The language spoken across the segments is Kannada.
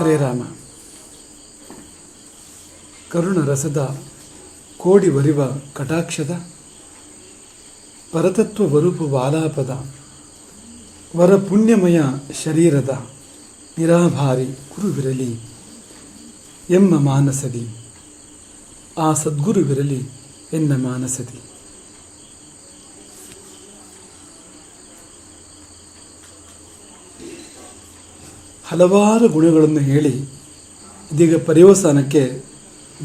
ಹರೇ ರಾಮ. ಕರುಣ ರಸದ ಕೋಡಿ ವರಿವ ಕಟಾಕ್ಷದ ಪರತತ್ವ ವರೂಪ ವಾಲಾಪದ ವರ ಪುಣ್ಯಮಯ ಶರೀರದ ನಿರಾಭಾರಿ ಗುರುವಿರಲಿ ಎಮ್ಮ ಮಾನಸದಿ, ಆ ಸದ್ಗುರುವಿರಲಿ ಎನ್ನ ಮಾನಸದಿ. ಹಲವಾರು ಗುಣಗಳನ್ನು ಹೇಳಿ ಇದೀಗ ಪರ್ಯವಸಾನಕ್ಕೆ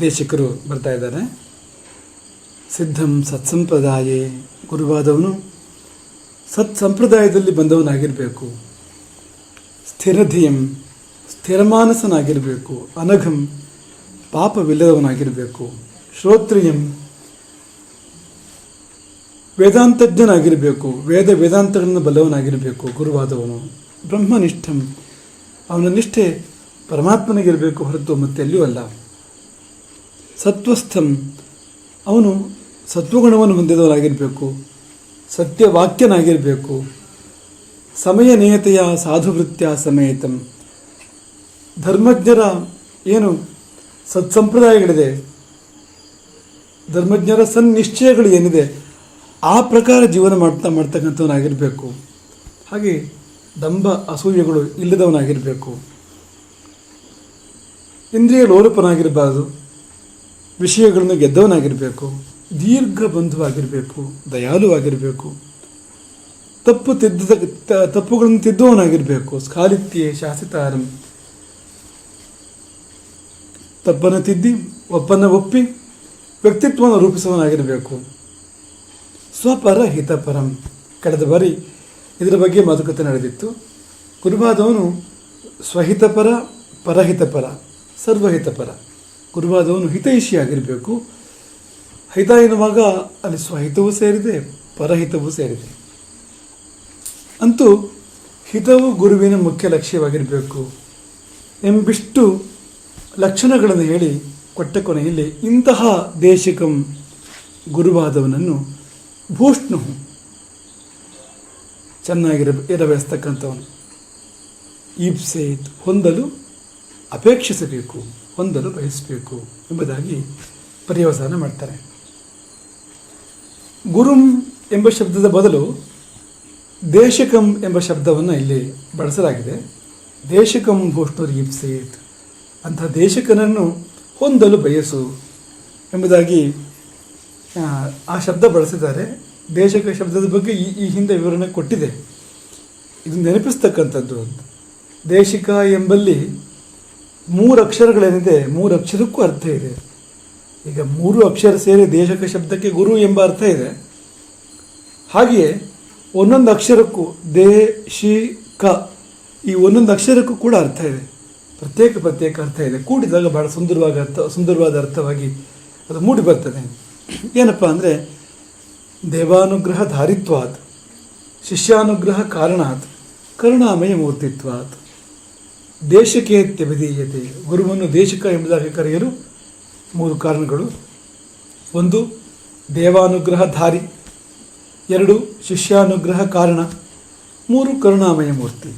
ದೇಶಿಕರು ಬರ್ತಾ ಇದ್ದಾರೆ. ಸಿದ್ಧಂ ಸತ್ಸಂಪ್ರದಾಯೇ, ಗುರುವಾದವನು ಸತ್ಸಂಪ್ರದಾಯದಲ್ಲಿ ಬಂದವನಾಗಿರಬೇಕು. ಸ್ಥಿರಧಿಯಂ, ಸ್ಥಿರಮಾನಸನಾಗಿರಬೇಕು. ಅನಘಂ, ಪಾಪವಿಲ್ಲದವನಾಗಿರಬೇಕು. ಶ್ರೋತ್ರಿಯಂ, ವೇದಾಂತಜ್ಞನಾಗಿರಬೇಕು. ವೇದಾಂತಗಳನ್ನು ಬಲ್ಲವನಾಗಿರಬೇಕು ಗುರುವಾದವನು. ಬ್ರಹ್ಮನಿಷ್ಠಂ, ಅವನ ನಿಷ್ಠೆ ಪರಮಾತ್ಮನಿಗಿರಬೇಕು ಹೊರತು ಮತ್ತೆಲ್ಲಿಯೂ ಅಲ್ಲ. ಸತ್ವಸ್ಥಂ, ಅವನು ಸತ್ವಗುಣವನ್ನು ಹೊಂದಿದವನಾಗಿರಬೇಕು. ಸತ್ಯವಾಕ್ಯನಾಗಿರಬೇಕು. ಸಮಯ ನಿಯತೆಯ ಸಾಧುವೃತ್ಯ ಸಮೇತಂ, ಧರ್ಮಜ್ಞರ ಏನು ಸತ್ಸಂಪ್ರದಾಯಗಳಿದೆ, ಧರ್ಮಜ್ಞರ ಸನ್ನಿಶ್ಚಯಗಳು ಏನಿದೆ ಆ ಪ್ರಕಾರ ಜೀವನ ಮಾಡ್ತಕ್ಕಂಥವನಾಗಿರಬೇಕು. ಹಾಗೆ ದಂಭ ಅಸೂಯೆಗಳು ಇಲ್ಲದವನಾಗಿರಬೇಕು. ಇಂದ್ರಿಯ ಲೋಲುಪನಾಗಿರಬಾರದು. ವಿಷಯಗಳನ್ನು ಗೆದ್ದವನಾಗಿರಬೇಕು. ದೀರ್ಘ ಬಂಧುವಾಗಿರಬೇಕು. ದಯಾಳುವಾಗಿರಬೇಕು. ತಪ್ಪುಗಳನ್ನು ತಿದ್ದುವವನಾಗಿರಬೇಕು. ಸ್ಖಾಲಿತ್ಯೆ ಶಾಸಿತಾರಂ, ತಪ್ಪನ್ನು ತಿದ್ದಿ ಒಪ್ಪನ್ನು ಒಪ್ಪಿ ವ್ಯಕ್ತಿತ್ವವನ್ನು ರೂಪಿಸುವವನಾಗಿರಬೇಕು. ಸ್ವಪರ ಹಿತಪರಂ, ಕಳೆದ ಬಾರಿ ಇದರ ಬಗ್ಗೆ ಮಾತುಕತೆ ನಡೆದಿತ್ತು. ಗುರುವಾದವನು ಸ್ವಹಿತಪರ, ಪರಹಿತಪರ, ಸರ್ವಹಿತಪರ. ಗುರುವಾದವನು ಹಿತೈಷಿಯಾಗಿರಬೇಕು. ಹಿತ ಎನ್ನುವಾಗ ಅಲ್ಲಿ ಸ್ವಹಿತವೂ ಸೇರಿದೆ, ಪರಹಿತವೂ ಸೇರಿದೆ. ಅಂತೂ ಹಿತವು ಗುರುವಿನ ಮುಖ್ಯ ಲಕ್ಷ್ಯವಾಗಿರಬೇಕು ಎಂಬಿಷ್ಟು ಲಕ್ಷಣಗಳನ್ನು ಹೇಳಿ ಕೊಟ್ಟ ಕೊನೆಯಲ್ಲಿ ಇಂತಹ ದೇಶಿಕಂ ಗುರುವಾದವನನ್ನು ಭೂಷ್ಣು, ಇರಬಯಸ್ತಕ್ಕಂಥವನು. ಈಪ್ಸೇತ್, ಹೊಂದಲು ಅಪೇಕ್ಷಿಸಬೇಕು, ಹೊಂದಲು ಬಯಸಬೇಕು ಎಂಬುದಾಗಿ ಪರ್ಯವಸಾನ ಮಾಡ್ತಾರೆ. ಗುರುಂ ಎಂಬ ಶಬ್ದದ ಬದಲು ದೇಶಕಂ ಎಂಬ ಶಬ್ದವನ್ನು ಇಲ್ಲಿ ಬಳಸಲಾಗಿದೆ. ದೇಶಕಂ ಭೂಷ್ಣುರ್ ಈಪ್ಸೇತ್, ಅಂಥ ದೇಶಕನನ್ನು ಹೊಂದಲು ಬಯಸು ಎಂಬುದಾಗಿ ಆ ಶಬ್ದ ಬಳಸಿದ್ದಾರೆ. ದೇಶಕ ಶಬ್ದದ ಬಗ್ಗೆ ಈ ಹಿಂದೆ ವಿವರಣೆ ಕೊಟ್ಟಿದೆ. ಇದು ನೆನಪಿಸ್ತಕ್ಕಂಥದ್ದು ಅಂತ. ದೇಶಿಕ ಎಂಬಲ್ಲಿ 3 ಅಕ್ಷರಗಳೇನಿದೆ, 3 ಅಕ್ಷರಕ್ಕೂ ಅರ್ಥ ಇದೆ. ಈಗ 3 ಅಕ್ಷರ ಸೇರಿ ದೇಶಕ ಶಬ್ದಕ್ಕೆ ಗುರು ಎಂಬ ಅರ್ಥ ಇದೆ. ಹಾಗೆಯೇ ಒಂದೊಂದು ಅಕ್ಷರಕ್ಕೂ ದೇಶಿಕ, ಈ ಒಂದೊಂದು ಅಕ್ಷರಕ್ಕೂ ಕೂಡ ಅರ್ಥ ಇದೆ. ಪ್ರತ್ಯೇಕ ಅರ್ಥ ಇದೆ. ಕೂಡಿದಾಗ ಬಹಳ ಸುಂದರವಾದ ಅರ್ಥವಾಗಿ ಅದು ಮೂಡಿ ಬರ್ತದೆ. ಏನಪ್ಪ ಅಂದರೆ, ದೇವಾನುಗ್ರಹ ಧಾರಿತ್ವಾತ್, ಶಿಷ್ಯಾನುಗ್ರಹ ಕಾರಣಾತ್, ಕರುಣಾಮಯ ಮೂರ್ತಿತ್ವಾತ್, ದೇಶಕೇತ್ಯಭಿಧೀಯತೆ. ಗುರುವನ್ನು ದೇಶಿಕ ಎಂಬುದಾಗಿ ಕರೆಯಲು 3 ಕಾರಣಗಳು. 1 ದೇವಾನುಗ್ರಹ ಧಾರಿ, 2 ಶಿಷ್ಯಾನುಗ್ರಹ ಕಾರಣ, 3 ಕರುಣಾಮಯ ಮೂರ್ತಿ.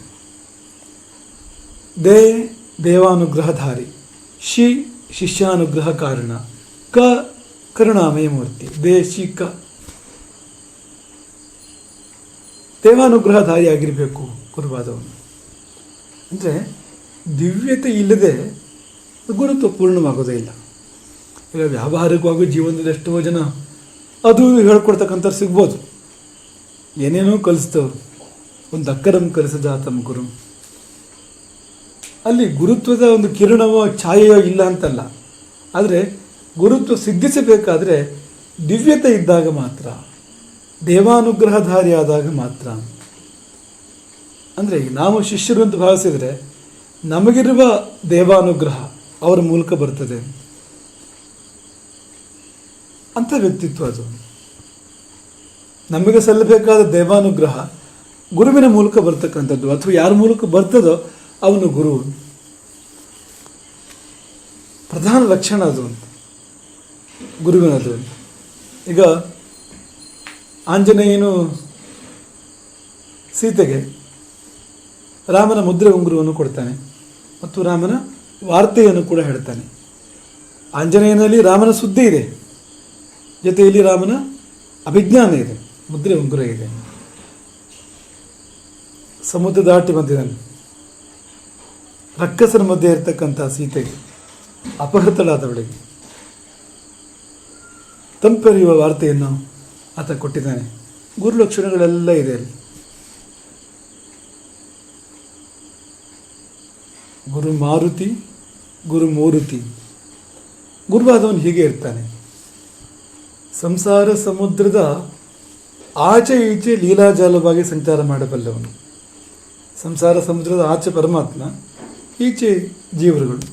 ದೇವಾನುಗ್ರಹಧಾರಿ, ಶಿಷ್ಯಾನುಗ್ರಹ ಕಾರಣ, ಕರುಣಾಮಯ ಮೂರ್ತಿ. ದೇಶಿಕ ದೇವಾನುಗ್ರಹಧಾರಿಯಾಗಿರಬೇಕು ಗುರುವಾದವನು. ಅಂದರೆ ದಿವ್ಯತೆ ಇಲ್ಲದೆ ಗುರುತ್ವ ಪೂರ್ಣವಾಗೋದೇ ಇಲ್ಲ. ಈಗ ವ್ಯಾವಹಾರಿಕವಾಗಿ ಜೀವನದಲ್ಲಿ ಎಷ್ಟೋ ಜನ ಅದು ಹೇಳ್ಕೊಡ್ತಕ್ಕಂಥವ್ರು ಸಿಗ್ಬೋದು. ಏನೇನೋ ಕಲಿಸ್ತವ್ರು. ಒಂದು ಅಕ್ಕರಂ ಕಲಿಸಜಾತಂ ಗುರು, ಅಲ್ಲಿ ಗುರುತ್ವದ ಒಂದು ಕಿರಣವೋ ಛಾಯೆಯೋ ಇಲ್ಲ ಅಂತಲ್ಲ. ಆದರೆ ಗುರುತ್ವ ಸಿದ್ಧಿಸಬೇಕಾದ್ರೆ ದಿವ್ಯತೆ ಇದ್ದಾಗ ಮಾತ್ರ, ದೇವಾನುಗ್ರಹಧಾರಿ ಆದಾಗ ಮಾತ್ರ. ಅಂದರೆ ನಾವು ಶಿಷ್ಯರು ಅಂತ ಭಾವಿಸಿದರೆ ನಮಗಿರುವ ದೇವಾನುಗ್ರಹ ಅವರ ಮೂಲಕ ಬರ್ತದೆ ಅಂಥ ವ್ಯಕ್ತಿತ್ವ ಅದು. ನಮಗೆ ಸಲ್ಲಬೇಕಾದ ದೇವಾನುಗ್ರಹ ಗುರುವಿನ ಮೂಲಕ ಬರ್ತಕ್ಕಂಥದ್ದು, ಅಥವಾ ಯಾರ ಮೂಲಕ ಬರ್ತದೋ ಅವನು ಗುರು. ಪ್ರಧಾನ ಲಕ್ಷಣ ಅದು ಅಂತ ಗುರುವಿನದು. ಈಗ ಆಂಜನೇಯನು ಸೀತೆಗೆ ರಾಮನ ಮುದ್ರೆ ಉಂಗುರವನ್ನು ಕೊಡ್ತಾನೆ. ಮತ್ತು ರಾಮನ ವಾರ್ತೆಯನ್ನು ಕೂಡ ಹೇಳ್ತಾನೆ. ಆಂಜನೇಯನಲ್ಲಿ ರಾಮನ ಸುದ್ದಿ ಇದೆ, ಜೊತೆಯಲ್ಲಿ ರಾಮನ ಅಭಿಜ್ಞಾನ ಇದೆ, ಮುದ್ರೆ ಉಂಗುರ ಇದೆ. ಸಮುದ್ರ ದಾಟಿ ಬಂದಿದ್ದಾನೆ. ರಕ್ಕಸನ ಮಧ್ಯೆ ಇರತಕ್ಕಂಥ ಸೀತೆಗೆ, ಅಪಹೃತಳಾದವಳಿಗೆ ತಂಪೆರೆಯುವ ವಾರ್ತೆಯನ್ನು ಆತ ಕೊಟ್ಟಿದ್ದಾನೆ. ಗುರುಲಕ್ಷಣಗಳೆಲ್ಲ ಇದೆ ಅಲ್ಲಿ. ಗುರು ಮಾರುತಿ, ಗುರು ಮೂರುತಿ. ಗುರುವಾದವನು ಹೀಗೆ ಇರ್ತಾನೆ. ಸಂಸಾರ ಸಮುದ್ರದ ಆಚೆ ಈಚೆ ಲೀಲಾಜಾಲವಾಗಿ ಸಂಚಾರ ಮಾಡಬಲ್ಲವನು. ಸಂಸಾರ ಸಮುದ್ರದ ಆಚೆ ಪರಮಾತ್ಮ, ಈಚೆ ಜೀವರುಗಳು.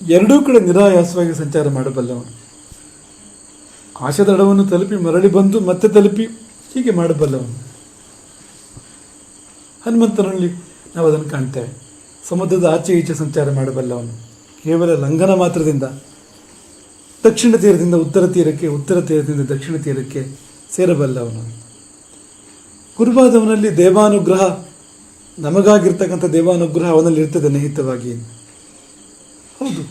ಎರಡೂ ಕಡೆ ನಿರಾಯಾಸವಾಗಿ ಸಂಚಾರ ಮಾಡಬಲ್ಲವನು. ಆಶದಡವನ್ನು ತಲುಪಿ ಮರಳಿ ಬಂದು ಮತ್ತೆ ತಲುಪಿ ಹೀಗೆ ಮಾಡಬಲ್ಲವನು. ಹನುಮಂತನಲ್ಲಿ ನಾವು ಅದನ್ನು ಕಾಣ್ತೇವೆ. ಸಮುದ್ರದ ಆಚೆ ಈಚೆ ಸಂಚಾರ ಮಾಡಬಲ್ಲವನು. ಕೇವಲ ಲಂಘನ ಮಾತ್ರದಿಂದ ದಕ್ಷಿಣ ತೀರದಿಂದ ಉತ್ತರ ತೀರಕ್ಕೆ, ಉತ್ತರ ತೀರದಿಂದ ದಕ್ಷಿಣ ತೀರಕ್ಕೆ ಸೇರಬಲ್ಲವನು. ಗುರುವಾದವನಲ್ಲಿ ದೇವಾನುಗ್ರಹ, ನಮಗಾಗಿರ್ತಕ್ಕಂಥ ದೇವಾನುಗ್ರಹ ಅವನಲ್ಲಿ ಇರ್ತದೆ ನಿಹಿತವಾಗಿ. ಹೌದು,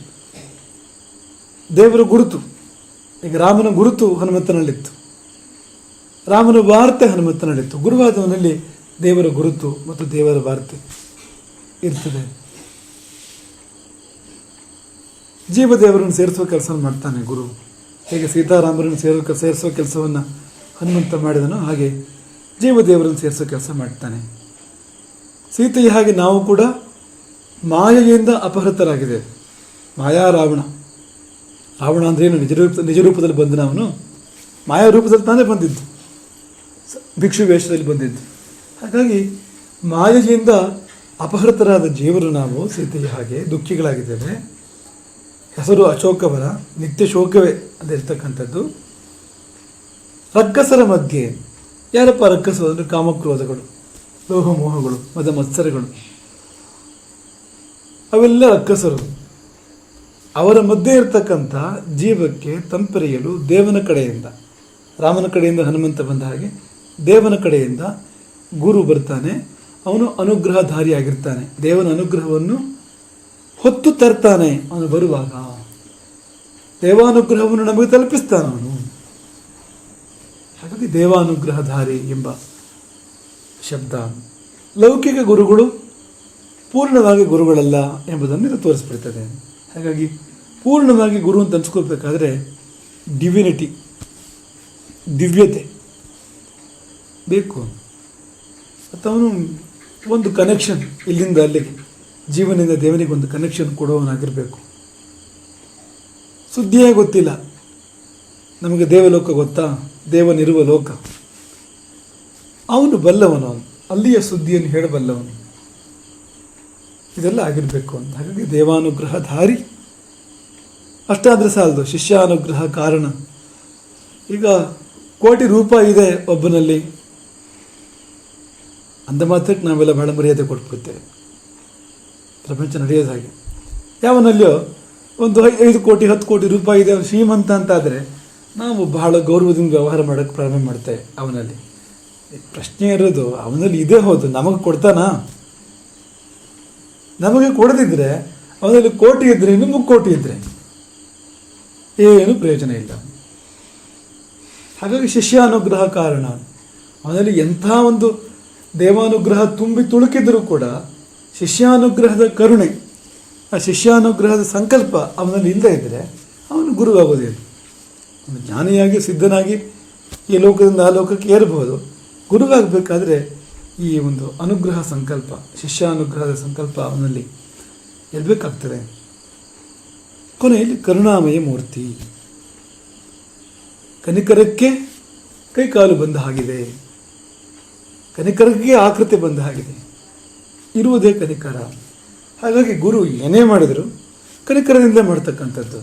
ದೇವರ ಗುರುತು. ಈಗ ರಾಮನ ಗುರುತು ಹನುಮಂತನಲ್ಲಿತ್ತು, ರಾಮನ ವಾರ್ತೆ ಹನುಮಂತನಲ್ಲಿತ್ತು. ಗುರುವಾದವನಲ್ಲಿ ದೇವರ ಗುರುತು ಮತ್ತು ದೇವರ ವಾರ್ತೆ ಇರ್ತದೆ. ಜೀವದೇವರನ್ನು ಸೇರಿಸುವ ಕೆಲಸ ಮಾಡ್ತಾನೆ ಗುರು. ಹೇಗೆ ಸೀತಾರಾಮರನ್ನು ಸೇರಿಸುವ ಕೆಲಸವನ್ನು ಹನುಮಂತ ಮಾಡಿದನೋ ಹಾಗೆ ಜೀವದೇವರನ್ನು ಸೇರಿಸೋ ಕೆಲಸ ಮಾಡ್ತಾನೆ. ಸೀತೆಯ ಹಾಗೆ ನಾವು ಕೂಡ ಮಾಯೆಯಿಂದ ಅಪಹೃತರಾಗಿದೆ. ಮಾಯಾ ರಾವಣ. ರಾವಣ ಅಂದ್ರೇನು? ನಿಜ ರೂಪದಲ್ಲಿ ಬಂದ ಅವನು ಮಾಯಾ ರೂಪದಲ್ಲಿ ತಾನೇ ಬಂದಿದ್ದು, ಭಿಕ್ಷು ವೇಷದಲ್ಲಿ ಬಂದಿದ್ದು. ಹಾಗಾಗಿ ಮಾಯೆಯಿಂದ ಅಪಹೃತರಾದ ಜೀವರು ನಾವು ಸೀತೆಯ ಹಾಗೆ ದುಃಖಿಗಳಾಗಿದ್ದೇವೆ. ಹೆಸರು ಅಶೋಕವರ, ನಿತ್ಯ ಶೋಕವೇ ಅದಿರ್ತಕ್ಕಂಥದ್ದು. ರಕ್ಕಸರ ಮಧ್ಯೆ ಯಾರಪ್ಪ ರಕ್ಕಸರು ಅಂದರೆ ಕಾಮಕ್ರೋಧಗಳು, ಲೋಹಮೋಹಗಳು, ಮದ ಮತ್ಸರಗಳು, ಅವೆಲ್ಲ ರಕ್ಕಸರು. ಅವರ ಮಧ್ಯೆ ಇರ್ತಕ್ಕಂಥ ಜೀವಕ್ಕೆ ತಂಪೆರೆಯಲು ದೇವನ ಕಡೆಯಿಂದ, ರಾಮನ ಕಡೆಯಿಂದ ಹನುಮಂತ ಬಂದ ಹಾಗೆ ದೇವನ ಕಡೆಯಿಂದ ಗುರು ಬರ್ತಾನೆ. ಅವನು ಅನುಗ್ರಹಧಾರಿಯಾಗಿರ್ತಾನೆ. ದೇವನ ಅನುಗ್ರಹವನ್ನು ಹೊತ್ತು ತರ್ತಾನೆ. ಅವನು ಬರುವಾಗ ದೇವಾನುಗ್ರಹವನ್ನು ನಮಗೆ ತಲುಪಿಸ್ತಾನೆ ಅವನು. ಹಾಗಾಗಿ ದೇವಾನುಗ್ರಹಧಾರಿ ಎಂಬ ಶಬ್ದ. ಲೌಕಿಕ ಗುರುಗಳು ಪೂರ್ಣವಾಗಿ ಗುರುಗಳಲ್ಲ ಎಂಬುದನ್ನು ಇದು ತೋರಿಸ್ಬಿಡ್ತದೆ. ಹಾಗಾಗಿ ಪೂರ್ಣವಾಗಿ ಗುರು ಅಂತ ಅನ್ಸ್ಕೋಬೇಕಾದ್ರೆ ಡಿವಿನಿಟಿ, ದಿವ್ಯತೆ ಬೇಕು. ಮತ್ತು ಅವನು ಒಂದು ಕನೆಕ್ಷನ್, ಇಲ್ಲಿಂದ ಅಲ್ಲಿಗೆ, ಜೀವನದಿಂದ ದೇವನಿಗೆ ಒಂದು ಕನೆಕ್ಷನ್ ಕೊಡುವವನಾಗಿರಬೇಕು. ಸುದ್ದಿಯೇ ಗೊತ್ತಿಲ್ಲ ನಮಗೆ, ದೇವಲೋಕ ಗೊತ್ತಾ? ದೇವನಿರುವ ಲೋಕ ಅವನು ಬಲ್ಲವನು, ಅವನು ಅಲ್ಲಿಯ ಸುದ್ದಿಯನ್ನು ಹೇಳಬಲ್ಲವನು. ಇದೆಲ್ಲ ಆಗಿರಬೇಕು ಅಂತ. ಹಾಗಾಗಿ ದೇವಾನುಗ್ರಹಧಾರಿ ಅಷ್ಟಾದರೆ ಸಾಲದು, ಶಿಷ್ಯಾನುಗ್ರಹ ಕಾರಣ. ಈಗ ಕೋಟಿ ರೂಪಾಯಿ ಇದೆ ಒಬ್ಬನಲ್ಲಿ ಅಂದ ಮಾತ್ರಕ್ಕೆ ನಾವೆಲ್ಲ ಬಹಳ ಮರ್ಯಾದೆ ಕೊಟ್ಬಿಡ್ತೇವೆ. ಪ್ರಪಂಚ ನಡೆಯೋದು ಹಾಗೆ. ಯಾವನಲ್ಲಿಯೋ ಒಂದು 5 ಕೋಟಿ 10 ಕೋಟಿ ರೂಪಾಯಿ ಇದೆ, ಅವನು ಶ್ರೀಮಂತ ಅಂತಾದರೆ ನಾವು ಬಹಳ ಗೌರವದಿಂದ ವ್ಯವಹಾರ ಮಾಡೋಕ್ಕೆ ಪ್ರಾರಂಭ ಮಾಡ್ತೇವೆ ಅವನಲ್ಲಿ. ಪ್ರಶ್ನೆ ಇರೋದು ಅವನಲ್ಲಿ ಇದೇ, ಹೌದು, ನಮಗೆ ಕೊಡ್ತಾನಾ? ನಮಗೆ ಕೊಡದಿದ್ದರೆ ಅವನಲ್ಲಿ ಕೋಟಿ ಇದ್ದರೆ, ಇನ್ನು 3 ಕೋಟಿ ಇದ್ದರೆ ಏನು ಪ್ರಯೋಜನ ಇಲ್ಲ. ಹಾಗಾಗಿ ಶಿಷ್ಯಾನುಗ್ರಹ ಕಾರಣ. ಅವನಲ್ಲಿ ಎಂಥ ಒಂದು ದೇವಾನುಗ್ರಹ ತುಂಬಿ ತುಳುಕಿದರೂ ಕೂಡ ಶಿಷ್ಯಾನುಗ್ರಹದ ಕರುಣೆ, ಆ ಶಿಷ್ಯಾನುಗ್ರಹದ ಸಂಕಲ್ಪ ಅವನಲ್ಲಿ ಇಲ್ಲದೇ ಇದ್ದರೆ ಅವನು ಗುರುವಾಗೋದಿಲ್ಲ. ಅವನು ಜ್ಞಾನಿಯಾಗಿ ಸಿದ್ಧನಾಗಿ ಈ ಲೋಕದಿಂದ ಆ ಲೋಕಕ್ಕೆ ಏರಬಹುದು. ಗುರುವಾಗಬೇಕಾದ್ರೆ ಈ ಒಂದು ಅನುಗ್ರಹ ಸಂಕಲ್ಪ, ಶಿಷ್ಯಾನುಗ್ರಹದ ಸಂಕಲ್ಪ ಅವನಲ್ಲಿ ಇರಬೇಕಾಗ್ತದೆ. ಕೊನೆಯಲ್ಲಿ ಕರುಣಾಮಯ ಮೂರ್ತಿ. ಕನಿಕರಕ್ಕೆ ಕೈಕಾಲು ಬಂದ ಹಾಗಿದೆ, ಕನಿಕರಕ್ಕೆ ಆಕೃತಿ ಬಂದ ಹಾಗಿದೆ, ಇರುವುದೇ ಕನಿಕರ. ಹಾಗಾಗಿ ಗುರು ಏನೇ ಮಾಡಿದರೂ ಕನಿಕರದಿಂದ ಮಾಡ್ತಕ್ಕಂಥದ್ದು.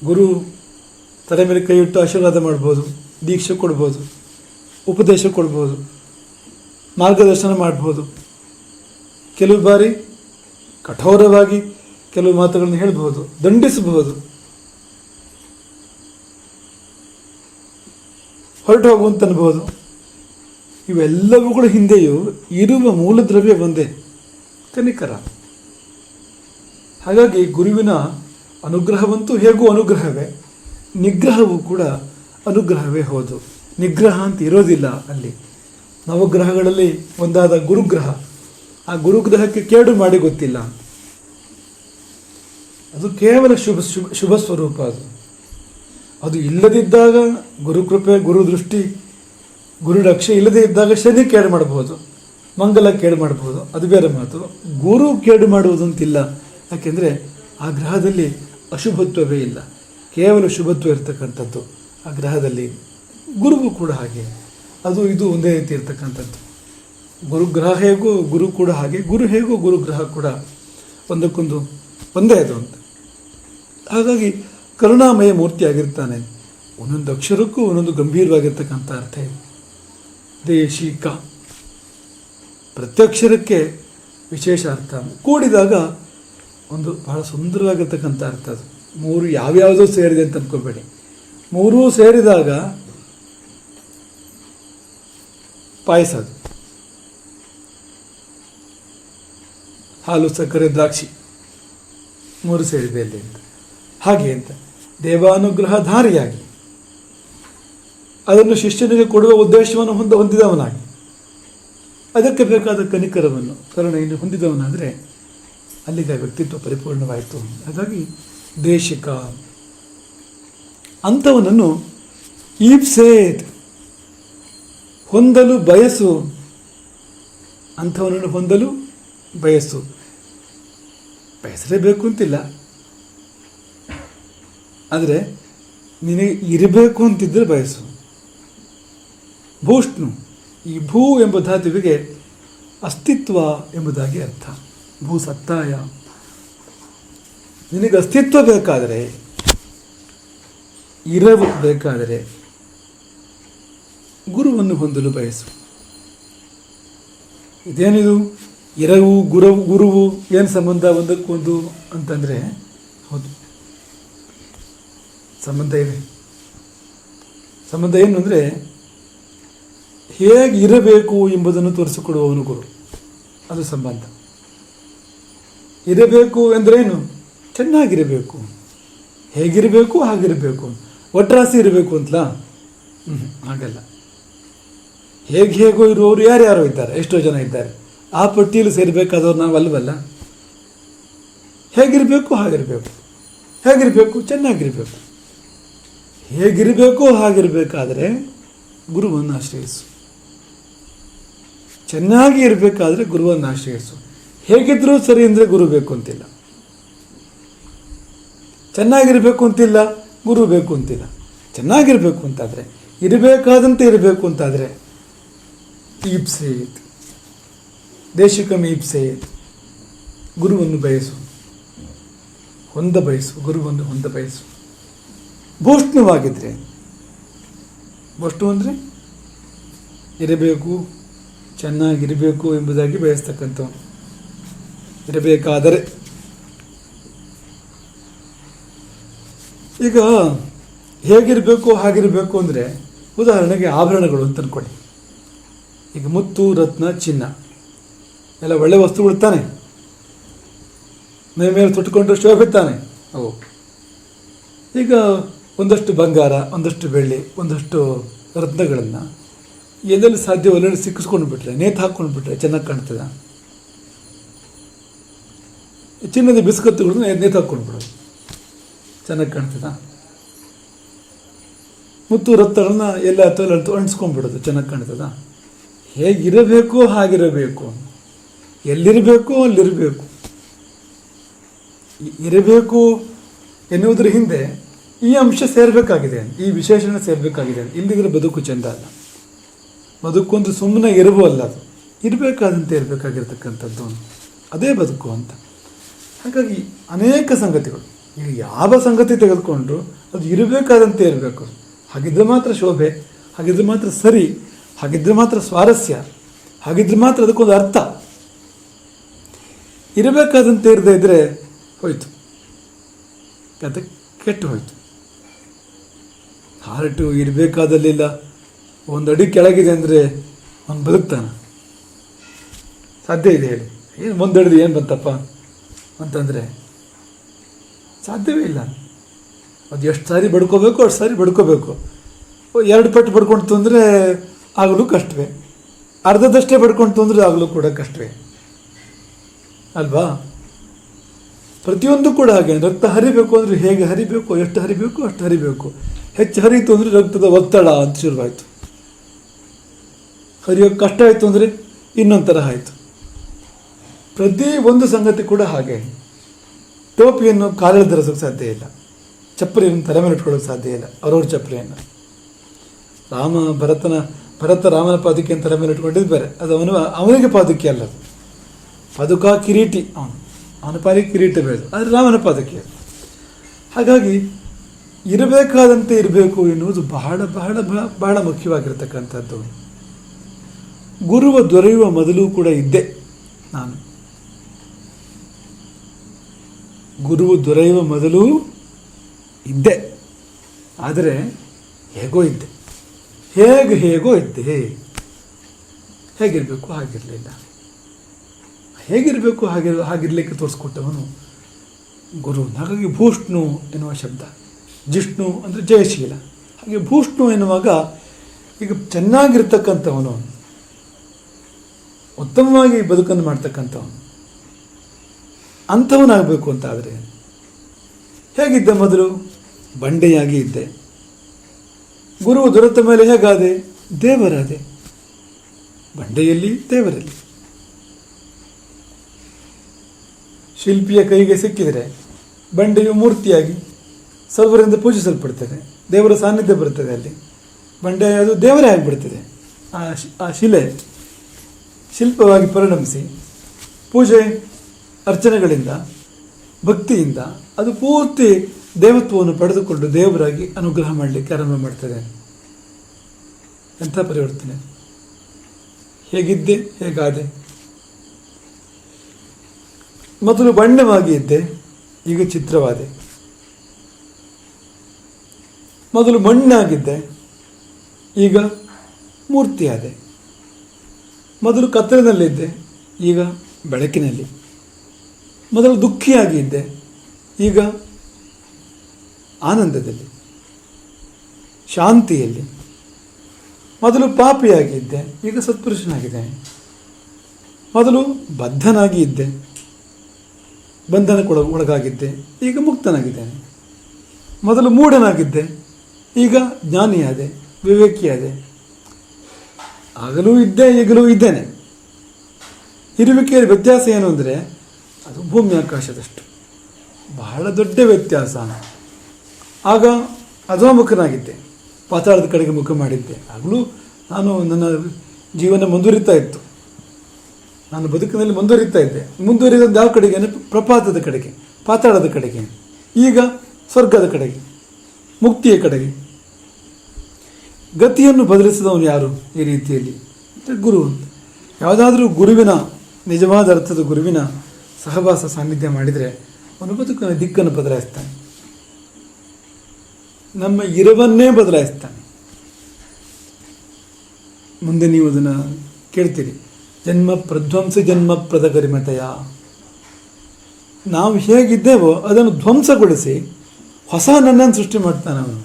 ಗುರು ತಲೆ ಮೇಲೆ ಕೈ ಇಟ್ಟು ಆಶೀರ್ವಾದ ಮಾಡ್ಬೋದು, ದೀಕ್ಷೆ ಕೊಡ್ಬೋದು, ಉಪದೇಶ ಕೊಡ್ಬೋದು, ಮಾರ್ಗದರ್ಶನ ಮಾಡ್ಬೋದು. ಕೆಲವು ಬಾರಿ ಕಠೋರವಾಗಿ ಕೆಲವು ಮಾತುಗಳನ್ನು ಹೇಳ್ಬೋದು, ದಂಡಿಸಬಹುದು, ಹೊರಟು ಹೋಗುವಂತನ್ಬೋದು. ಇವೆಲ್ಲವುಗಳ ಹಿಂದೆಯೂ ಇರುವ ಮೂಲದ್ರವ್ಯ ಒಂದೇ, ಕನಿಕರ. ಹಾಗಾಗಿ ಗುರುವಿನ ಅನುಗ್ರಹವಂತೂ ಹೇಗೂ ಅನುಗ್ರಹವೇ, ನಿಗ್ರಹವೂ ಕೂಡ ಅನುಗ್ರಹವೇ ಹೌದು. ನಿಗ್ರಹ ಅಂತ ಇರೋದಿಲ್ಲ ಅಲ್ಲಿ. ನವಗ್ರಹಗಳಲ್ಲಿ ಒಂದಾದ ಗುರುಗ್ರಹ, ಆ ಗುರುಗ್ರಹಕ್ಕೆ ಕೇಡು ಮಾಡಿ ಗೊತ್ತಿಲ್ಲ. ಅದು ಕೇವಲ ಶುಭ ಸ್ವರೂಪ. ಅದು ಇಲ್ಲದಿದ್ದಾಗ ಗುರುಕೃಪೆ, ಗುರುದೃಷ್ಟಿ, ಗುರುರಕ್ಷೆ ಇಲ್ಲದೇ ಇದ್ದಾಗ ಶನಿ ಕೇಡು ಮಾಡಬಹುದು, ಮಂಗಲ ಕೇಡು ಮಾಡಬಹುದು, ಅದು ಬೇರೆ ಮಾತು. ಗುರು ಕೇಡು ಮಾಡುವುದಂತಿಲ್ಲ. ಯಾಕೆಂದರೆ ಆ ಗ್ರಹದಲ್ಲಿ ಅಶುಭತ್ವವೇ ಇಲ್ಲ, ಕೇವಲ ಶುಭತ್ವ ಇರ್ತಕ್ಕಂಥದ್ದು ಆ ಗ್ರಹದಲ್ಲಿ. ಗುರುವು ಕೂಡ ಹಾಗೆ, ಅದು ಇದು ಒಂದೇ ರೀತಿ ಇರ್ತಕ್ಕಂಥದ್ದು. ಗುರುಗ್ರಹ ಹೇಗೋ ಗುರು ಕೂಡ ಹಾಗೆ, ಗುರು ಹೇಗೋ ಗುರುಗ್ರಹ ಕೂಡ ಒಂದಕ್ಕೊಂದು ಒಂದೇ ಅದು ಅಂತ. ಹಾಗಾಗಿ ಕರುಣಾಮಯ ಮೂರ್ತಿಯಾಗಿರ್ತಾನೆ. ಒಂದೊಂದು ಅಕ್ಷರಕ್ಕೂ ಒಂದೊಂದು ಗಂಭೀರವಾಗಿರ್ತಕ್ಕಂಥ ಅರ್ಥ ಇದೆ. ದೇಶಿಕ, ಪ್ರತ್ಯಕ್ಷರಕ್ಕೆ ವಿಶೇಷ ಅರ್ಥ, ಕೂಡಿದಾಗ ಒಂದು ಬಹಳ ಸುಂದರವಾಗಿರ್ತಕ್ಕಂಥ ಅರ್ಥ. ಅದು ಮೂರು ಯಾವ್ಯಾವುದೋ ಸೇರಿದೆ ಅಂತ ಅಂದ್ಕೋಬೇಡಿ. ಮೂರೂ ಸೇರಿದಾಗ ಪಾಯಸ, ಅದು ಹಾಲು ಸಕ್ಕರೆ ದ್ರಾಕ್ಷಿ ಮೂರು ಸೇರಿದೆ ಅಲ್ಲಿ ಅಂತ. ಹಾಗೆ ಅಂತ ದೇವಾನುಗ್ರಹಧಾರಿಯಾಗಿ ಅದನ್ನು ಶಿಷ್ಯನಿಗೆ ಕೊಡುವ ಉದ್ದೇಶವನ್ನು ಹೊಂದಿದವನಾಗಿ, ಅದಕ್ಕೆ ಬೇಕಾದ ಕನಿಕರವನ್ನು, ಕರುಣೆಯನ್ನು ಹೊಂದಿದವನಾದರೆ ಅಲ್ಲಿಗೆ ವ್ಯಕ್ತಿತ್ವ ಪರಿಪೂರ್ಣವಾಯಿತು. ಹಾಗಾಗಿ ದೇಶಿಕ ಅಂಥವನನ್ನು ಈಪ್ಸೇತ್, ಹೊಂದಲು ಬಯಸು, ಅಂಥವನನ್ನು ಹೊಂದಲು ಬಯಸು. ಬಯಸಲೇಬೇಕು ಅಂತಿಲ್ಲ, ಆದರೆ ನಿನಗೆ ಇರಬೇಕು ಅಂತಿದ್ದರೆ ಬಯಸು. ಭೂಷ್ಣು, ಈ ಭೂ ಎಂಬ ಧಾತುವಿಗೆ ಅಸ್ತಿತ್ವ ಎಂಬುದಾಗಿ ಅರ್ಥ. ಭೂ ಸತ್ತಾಯ, ನಿನಗೆ ಅಸ್ತಿತ್ವ ಬೇಕಾದರೆ, ಇರವು ಬೇಕಾದರೆ ಗುರುವನ್ನು ಹೊಂದಲು ಬಯಸು. ಇದೇನಿದು ಇರವು ಗುರುವು ಏನು ಸಂಬಂಧ ಒಂದಕ್ಕೊಂದು ಅಂತಂದರೆ, ಹೌದು ಸಂಬಂಧ ಇದೆ. ಸಂಬಂಧ ಏನು ಅಂದರೆ, ಹೇಗೆ ಇರಬೇಕು ಎಂಬುದನ್ನು ತೋರಿಸಿಕೊಡುವವನು ಗುರು, ಅದು ಸಂಬಂಧ. ಇರಬೇಕು ಎಂದರೇನು? ಚೆನ್ನಾಗಿರಬೇಕು, ಹೇಗಿರಬೇಕು ಹಾಗಿರಬೇಕು, ಒಟ್ರಾಸಿ ಇರಬೇಕು ಅಂತಲಾ? ಹಾಗಲ್ಲ. ಹೇಗೋ ಇರುವವರು ಯಾರ್ಯಾರೋ ಇದ್ದಾರೆ, ಎಷ್ಟೋ ಜನ ಇದ್ದಾರೆ. ಆ ಪಟ್ಟಿಯಲ್ಲಿ ಸೇರಬೇಕಾದವ್ರು ನಾವು ಅಲ್ವಲ್ಲ. ಹೇಗಿರಬೇಕು ಹಾಗಿರಬೇಕು, ಹೇಗಿರಬೇಕು ಚೆನ್ನಾಗಿರಬೇಕು. ಹೇಗಿರಬೇಕು ಹಾಗಿರಬೇಕಾದ್ರೆ ಗುರುವನ್ನು ಆಶ್ರಯಿಸು. ಚೆನ್ನಾಗಿ ಇರಬೇಕಾದ್ರೆ ಗುರುವನ್ನು ಆಶ್ರಯಿಸು. ಹೇಗಿದ್ರೂ ಸರಿ ಅಂದರೆ ಗುರು ಬೇಕು ಅಂತಿಲ್ಲ, ಚೆನ್ನಾಗಿರಬೇಕು ಅಂತಿಲ್ಲ, ಗುರು ಬೇಕು ಅಂತಿಲ್ಲ. ಚೆನ್ನಾಗಿರಬೇಕು ಅಂತಾದರೆ, ಇರಬೇಕಾದಂತೆ ಇರಬೇಕು ಅಂತಾದರೆ ಈಪ್ಸೇತ್, ದೇಶಿಕಂ ಈಪ್ಸೇತ್, ಗುರುವನ್ನು ಬಯಸು, ಗುರುವನ್ನು ಹೊಂದ ಬಯಸು. ಭೂಷ್ಣವಾಗಿದ್ದರೆ, ಭೂಷ್ಣು ಅಂದರೆ ಇರಬೇಕು, ಚೆನ್ನಾಗಿರಬೇಕು ಎಂಬುದಾಗಿ ಬಯಸ್ತಕ್ಕಂಥವನು. ಇರಬೇಕಾದರೆ, ಈಗ ಹೇಗಿರಬೇಕು ಹಾಗಿರಬೇಕು ಅಂದರೆ, ಉದಾಹರಣೆಗೆ ಆಭರಣಗಳು ಅಂತ ಅಂದ್ಕೊಳ್ಳಿ. ಈಗ ಮುತ್ತು, ರತ್ನ, ಚಿನ್ನ ಎಲ್ಲ ಒಳ್ಳೆ ವಸ್ತುಗಳು ತಾನೆ, ಮೇಲೆ ತೊಟ್ಟುಕೊಂಡ್ರೆ ಶೋಭೆ ತಾನೆ ಅವು. ಈಗ ಒಂದಷ್ಟು ಬಂಗಾರ, ಒಂದಷ್ಟು ಬೆಳ್ಳಿ, ಒಂದಷ್ಟು ರತ್ನಗಳನ್ನು ಎಲ್ಲೆಲ್ಲಿ ಸಾಧ್ಯ ಎಲ್ಲೆಲ್ಲಿ ಸಿಕ್ಕಿಸ್ಕೊಂಡು ಬಿಟ್ರೆ, ನೇತು ಹಾಕ್ಕೊಂಡು ಬಿಟ್ರೆ ಚೆನ್ನಾಗಿ ಕಾಣ್ತದ? ಚಿನ್ನದ ಬಿಸ್ಕತ್ತುಗಳನ್ನು ನೇತು ಹಾಕ್ಕೊಂಡು ಬಿಡೋದು ಚೆನ್ನಾಗಿ ಕಾಣ್ತದ? ಮುತ್ತು ರತ್ನಗಳನ್ನ ಎಲ್ಲ ಅಂಟಿಸ್ಕೊಂಡ್ಬಿಡೋದು ಚೆನ್ನಾಗಿ ಕಾಣ್ತದ? ಹೇಗಿರಬೇಕು ಹಾಗಿರಬೇಕು, ಎಲ್ಲಿರಬೇಕು ಅಲ್ಲಿರಬೇಕು. ಇರಬೇಕು ಎನ್ನುವುದರ ಹಿಂದೆ ಈ ಅಂಶ ಸೇರಬೇಕಾಗಿದೆ, ಈ ವಿಶೇಷಣ ಸೇರಬೇಕಾಗಿದೆ. ಇಲ್ಲಿದ್ರೆ ಬದುಕು ಚೆಂದ ಅಲ್ಲ. ಬದುಕು ಅಂದರೆ ಸುಮ್ಮನೆ ಇರಬೋ ಅಲ್ಲ, ಅದು ಇರಬೇಕಾದಂತೆ ಇರಬೇಕಾಗಿರ್ತಕ್ಕಂಥದ್ದು, ಅದೇ ಬದುಕು ಅಂತ. ಹಾಗಾಗಿ ಅನೇಕ ಸಂಗತಿಗಳು, ಈಗ ಯಾವ ಸಂಗತಿ ತೆಗೆದುಕೊಂಡ್ರು ಅದು ಇರಬೇಕಾದಂತೆ ಇರಬೇಕು. ಹಾಗಿದ್ರೆ ಮಾತ್ರ ಶೋಭೆ, ಹಾಗಿದ್ರೆ ಮಾತ್ರ ಸರಿ, ಹಾಗಿದ್ರೆ ಮಾತ್ರ ಸ್ವಾರಸ್ಯ, ಹಾಗಿದ್ರೆ ಮಾತ್ರ ಅದಕ್ಕೊಂದು ಅರ್ಥ. ಇರಬೇಕಾದಂತೆ ಇರದೇ ಇದ್ದರೆ ಹೋಯ್ತು, ಕತೆ ಕೆಟ್ಟು ಹೋಯ್ತು. ಹಾರ್ಟು ಇರಬೇಕಾದಲ್ಲಿಲ್ಲ, ಒಂದು ಅಡಿ ಕೆಳಗಿದೆ ಅಂದರೆ ಅವನು ಬದುಕ್ತಾನೆ? ಸಾಧ್ಯ ಇದೆ ಹೇಳಿ? ಏನು ಮುಂದಡಿದು ಏನು ಬಂತಪ್ಪ ಅಂತಂದರೆ ಸಾಧ್ಯವೇ ಇಲ್ಲ. ಅದು ಎಷ್ಟು ಸಾರಿ ಬಡ್ಕೋಬೇಕು ಅಷ್ಟು ಸಾರಿ ಬಡ್ಕೋಬೇಕು. 2 ಪಟ್ಟು ಬಡ್ಕೊಂಡು ಅಂದರೆ ಆಗಲೂ ಕಷ್ಟವೇ, ಅರ್ಧದಷ್ಟೇ ಬಡ್ಕೊಂಡು ಅಂದರೆ ಆಗಲೂ ಕೂಡ ಕಷ್ಟವೇ ಅಲ್ವಾ? ಪ್ರತಿಯೊಂದು ಕೂಡ ಹಾಗೆ. ರಕ್ತ ಹರಿಬೇಕು ಅಂದರೆ ಹೇಗೆ ಹರಿಬೇಕು, ಎಷ್ಟು ಹರಿಬೇಕು ಅಷ್ಟು ಹರಿಬೇಕು. ಹೆಚ್ಚು ಹರಿಯಿತು ಅಂದರೆ ರಕ್ತದ ಒತ್ತಡ ಅಂತ ಶುರುವಾಯಿತು. ಹರಿಯೋಕ್ಕೆ ಕಷ್ಟ ಆಯಿತು ಅಂದರೆ ಇನ್ನೊಂದು ತರಹ ಆಯಿತು. ಪ್ರತಿ ಒಂದು ಸಂಗತಿ ಕೂಡ ಹಾಗೆ. ಟೋಪಿಯನ್ನು ಕಾಲಲ್ಲಿ ಧರಿಸೋಕ್ಕೆ ಸಾಧ್ಯ ಇಲ್ಲ, ಚಪ್ಪಲಿಯನ್ನು ತಲೆ ಮೇಲೆ ಇಟ್ಕೊಳ್ಳೋಕೆ ಸಾಧ್ಯ ಇಲ್ಲ, ಅವ್ರವ್ರ ಚಪ್ಪಲಿಯನ್ನು. ಭರತ ರಾಮನ ಪಾದುಕೆಯನ್ನು ತಲೆ ಮೇಲೆ ಇಟ್ಕೊಂಡಿದ್ದು ಬೇರೆ, ಅದು ಅವನಿಗೆ ಪಾದುಕೆ ಅಲ್ಲ, ಅದು ಪಾದುಕ ಕಿರೀಟಿ, ಅವನ ಪಾಲಿಗೆ ಕಿರೀಟ ಬೇಡ, ಆದರೆ ರಾಮನ ಪಾದುಕೆ ಅದು. ಹಾಗಾಗಿ ಇರಬೇಕಾದಂತೆ ಇರಬೇಕು ಎನ್ನುವುದು ಬಹಳ ಬಹಳ ಬಹಳ ಮುಖ್ಯವಾಗಿರ್ತಕ್ಕಂಥದ್ದು. ಗುರುವ ದೊರೆಯುವ ಮೊದಲು ಕೂಡ ಇದ್ದೆ ನಾನು. ಗುರುವು ದೊರೆಯುವ ಮೊದಲು ಇದ್ದೆ, ಆದರೆ ಹೇಗೋ ಇದ್ದೆ, ಹೇಗೋ ಇದ್ದೆ. ಹೇಗಿರಬೇಕು ಹಾಗಿರಲಿಲ್ಲ. ಹೇಗಿರಬೇಕು ಹಾಗಿರ್ಲಿಕ್ಕೆ ತೋರಿಸ್ಕೊಟ್ಟವನು ಗುರು. ಹಾಗಾಗಿ ಭೂಷ್ಣು ಎನ್ನುವ ಶಬ್ದ, ಜಿಷ್ಣು ಅಂದರೆ ಜಯಶೀಲ. ಹಾಗೆ ಭೂಷ್ಣು ಎನ್ನುವಾಗ ಈಗ ಚೆನ್ನಾಗಿರ್ತಕ್ಕಂಥವನು, ಉತ್ತಮವಾಗಿ ಬದುಕನ್ನು ಮಾಡ್ತಕ್ಕಂಥವನು, ಅಂಥವನಾಗಬೇಕು ಅಂತ. ಆದರೆ ಹೇಗಿದ್ದೆ ಮೊದಲು? ಬಂಡೆಯಾಗಿ ಇದ್ದೆ. ಗುರು ದೊರೆತ ಮೇಲೆ ಹೇಗಾದೆ? ದೇವರಾದೆ. ಬಂಡೆಯಲ್ಲಿ ದೇವರಲ್ಲಿ. ಶಿಲ್ಪಿಯ ಕೈಗೆ ಸಿಕ್ಕಿದರೆ ಬಂಡೆಯು ಮೂರ್ತಿಯಾಗಿ ಸರ್ವರಿಂದ ಪೂಜಿಸಲ್ಪಡ್ತದೆ, ದೇವರ ಸಾನ್ನಿಧ್ಯ ಬರ್ತದೆ ಅಲ್ಲಿ. ಬಂಡೆ ಅದು ದೇವರೇ ಆಗಿಬಿಡ್ತದೆ. ಆ ಶಿಲೆ ಶಿಲ್ಪವಾಗಿ ಪರಿಣಮಿಸಿ ಪೂಜೆ ಅರ್ಚನೆಗಳಿಂದ, ಭಕ್ತಿಯಿಂದ ಅದು ಪೂರ್ತಿ ದೇವತ್ವವನ್ನು ಪಡೆದುಕೊಂಡು ದೇವರಾಗಿ ಅನುಗ್ರಹ ಮಾಡಲಿಕ್ಕೆ ಆರಂಭ ಮಾಡ್ತದೆ. ಎಂಥ ಪರಿವರ್ತನೆ! ಹೇಗಿದ್ದೆ, ಹೇಗಾದೆ? ಮೊದಲು ಬಣ್ಣವಾಗಿ ಇದ್ದೆ, ಈಗ ಚಿತ್ರವಾದೆ. ಮೊದಲು ಮಣ್ಣಾಗಿದ್ದೆ, ಈಗ ಮೂರ್ತಿಯಾದೆ. ಮೊದಲು ಕತ್ತಲಿನಲ್ಲಿದ್ದೆ, ಈಗ ಬೆಳಕಿನಲ್ಲಿ. ಮೊದಲು ದುಃಖಿಯಾಗಿ ಇದ್ದೆ, ಈಗ ಆನಂದದಲ್ಲಿ, ಶಾಂತಿಯಲ್ಲಿ. ಮೊದಲು ಪಾಪಿಯಾಗಿ ಇದ್ದೆ, ಈಗ ಸತ್ಪುರುಷನಾಗಿದ್ದೇನೆ. ಮೊದಲು ಬದ್ಧನಾಗಿ ಇದ್ದೆ, ಬಂಧನಕ್ಕೆ ಒಳಗಾಗಿದ್ದೆ, ಈಗ ಮುಕ್ತನಾಗಿದ್ದೇನೆ. ಮೊದಲು ಮೂಢನಾಗಿದ್ದೆ, ಈಗ ಜ್ಞಾನಿಯಾದೆ, ವಿವೇಕಿಯಾದೆ. ಆಗಲೂ ಇದ್ದೆ, ಈಗಲೂ ಇದ್ದೇನೆ. ಇರುವಿಕೆಯ ವ್ಯತ್ಯಾಸ ಏನು ಅಂದರೆ ಅದು ಭೂಮಿ ಆಕಾಶದಷ್ಟು ಬಹಳ ದೊಡ್ಡ ವ್ಯತ್ಯಾಸ. ಆಗ ಅಧೋಮುಖನಾಗಿದ್ದೆ, ಪಾತಾಳದ ಕಡೆಗೆ ಮುಖ ಮಾಡಿದ್ದೆ. ಆಗಲೂ ನನ್ನ ಜೀವನ ಮುಂದುವರಿತಾ ಇತ್ತು, ನಾನು ಬದುಕಿನಲ್ಲಿ ಮುಂದುವರಿತಾ ಇದ್ದೆ. ಮುಂದುವರಿದ ಯಾವ ಕಡೆಗೆ ಅಂದರೆ ಪ್ರಪಾತದ ಕಡೆಗೆ, ಪಾತಾಳದ ಕಡೆಗೆ. ಈಗ ಸ್ವರ್ಗದ ಕಡೆಗೆ, ಮುಕ್ತಿಯ ಕಡೆಗೆ. ಗತಿಯನ್ನು ಬದಲಿಸಿದವನು ಯಾರು ಈ ರೀತಿಯಲ್ಲಿ? ಗುರು ಅಂತ. ಯಾವುದಾದ್ರೂ ಗುರುವಿನ, ನಿಜವಾದ ಅರ್ಥದ ಗುರುವಿನ ಸಹವಾಸ ಸಾನ್ನಿಧ್ಯ ಮಾಡಿದರೆ ಅವನು ಬದುಕಿನ ದಿಕ್ಕನ್ನು ಬದಲಾಯಿಸ್ತಾನೆ, ನಮ್ಮ ಇರವನ್ನೇ ಬದಲಾಯಿಸ್ತಾನೆ. ಮುಂದೆ ನೀವು ಅದನ್ನು ಕೇಳ್ತೀರಿ, ಜನ್ಮ ಪ್ರಧ್ವಂಸ ಜನ್ಮ ಪ್ರದ ಗರಿಮತೆಯ. ನಾವು ಹೇಗಿದ್ದೇವೋ ಅದನ್ನು ಧ್ವಂಸಗೊಳಿಸಿ ಹೊಸ ನನ್ನನ್ನು ಸೃಷ್ಟಿ ಮಾಡ್ತಾನೆ ಅವನು.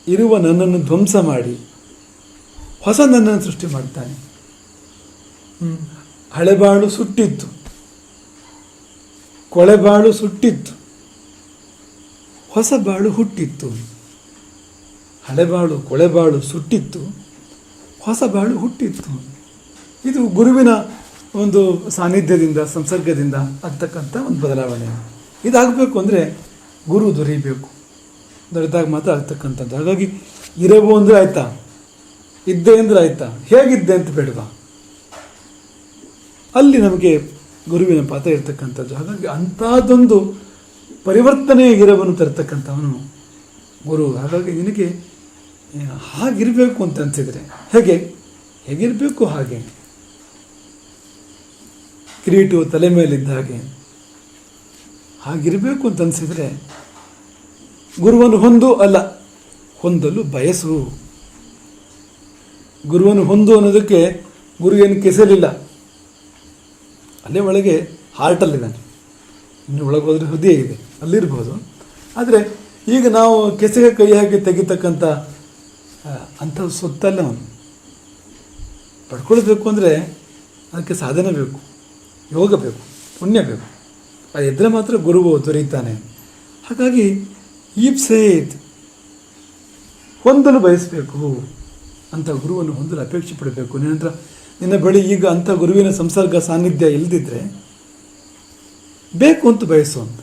ಇರುವ ನನ್ನನ್ನು ಧ್ವಂಸ ಮಾಡಿ ಹೊಸ ನನ್ನನ್ನು ಸೃಷ್ಟಿ ಮಾಡ್ತಾನೆ. ಹಳೆಬಾಳು ಸುಟ್ಟಿತ್ತು, ಕೊಳೆಬಾಳು ಸುಟ್ಟಿತ್ತು, ಹೊಸ ಬಾಳು ಹುಟ್ಟಿತ್ತು. ಹಳೆಬಾಳು ಕೊಳೆಬಾಳು ಸುಟ್ಟಿತ್ತು, ಹೊಸ ಬಾಳು ಹುಟ್ಟಿತ್ತು. ಇದು ಗುರುವಿನ ಒಂದು ಸಾನ್ನಿಧ್ಯದಿಂದ, ಸಂಸರ್ಗದಿಂದ ಆಗ್ತಕ್ಕಂಥ ಒಂದು ಬದಲಾವಣೆ. ಇದಾಗಬೇಕು ಅಂದರೆ ಗುರು ದೊರೀಬೇಕು, ದೊರೆತಾಗ ಮಾತ್ರ ಆಗ್ತಕ್ಕಂಥದ್ದು. ಹಾಗಾಗಿ ಇರವು ಅಂದರೆ ಆಯ್ತಾ, ಇದ್ದೆ ಅಂದರೆ ಆಯ್ತಾ, ಹೇಗಿದ್ದೆ ಅಂತ ಬೇಡವಾ? ಅಲ್ಲಿ ನಮಗೆ ಗುರುವಿನ ಪಾತ್ರ ಇರ್ತಕ್ಕಂಥದ್ದು. ಹಾಗಾಗಿ ಅಂಥದ್ದೊಂದು ಪರಿವರ್ತನೆಯ ಇರವನ್ನು ತರ್ತಕ್ಕಂಥವನು ಗುರು. ಹಾಗಾಗಿ ನಿನಗೆ ಹಾಗಿರಬೇಕು ಅಂತ ಅನಿಸಿದರೆ ಹೇಗಿರಬೇಕು ಹಾಗೆ. ಕಿರೀಟವು ತಲೆ ಮೇಲಿದ್ದ ಹಾಗಿರಬೇಕು ಅಂತ ಅನಿಸಿದರೆ ಗುರುವನ್ನು ಹೊಂದಲು ಬಯಸು. ಗುರುವನ್ನು ಹೊಂದು ಅನ್ನೋದಕ್ಕೆ ಗುರು ಏನು ಕೆಸಲಿಲ್ಲ, ಅಲ್ಲೇ ಒಳಗೆ ಹಾರ್ಟಲ್ಲಿದ್ದಾನೆ. ಇನ್ನು ಒಳಗೆ ಹೋದರೆ ಹೃದಯ ಇದೆ, ಅಲ್ಲಿರ್ಬೋದು. ಆದರೆ ಈಗ ನಾವು ಕೆಸಗೆ ಕೈ ಹಾಕಿ ತೆಗಿತಕ್ಕಂಥ ಅಂಥ ಸೊತ್ತಲ್ಲ ಅವನು. ಪಡ್ಕೊಳ್ಬೇಕು ಅಂದರೆ ಅದಕ್ಕೆ ಸಾಧನೆ ಬೇಕು, ಯೋಗ ಬೇಕು, ಪುಣ್ಯ ಬೇಕು. ಅದು ಇದ್ದರೆ ಮಾತ್ರ ಗುರುವು ದೊರೆಯುತ್ತಾನೆ. ಹಾಗಾಗಿ ಈಪ್ಸೇತ್ ಹೊಂದಲು ಬಯಸಬೇಕು, ಅಂಥ ಗುರುವನ್ನು ಹೊಂದಲು ಅಪೇಕ್ಷೆ ಪಡಬೇಕು. ನಿನ್ನ ಬಳಿ ಈಗ ಅಂಥ ಗುರುವಿನ ಸಂಸರ್ಗ ಸಾನ್ನಿಧ್ಯ ಇಲ್ಲದಿದ್ದರೆ ಬೇಕು ಅಂತ ಬಯಸುವಂತ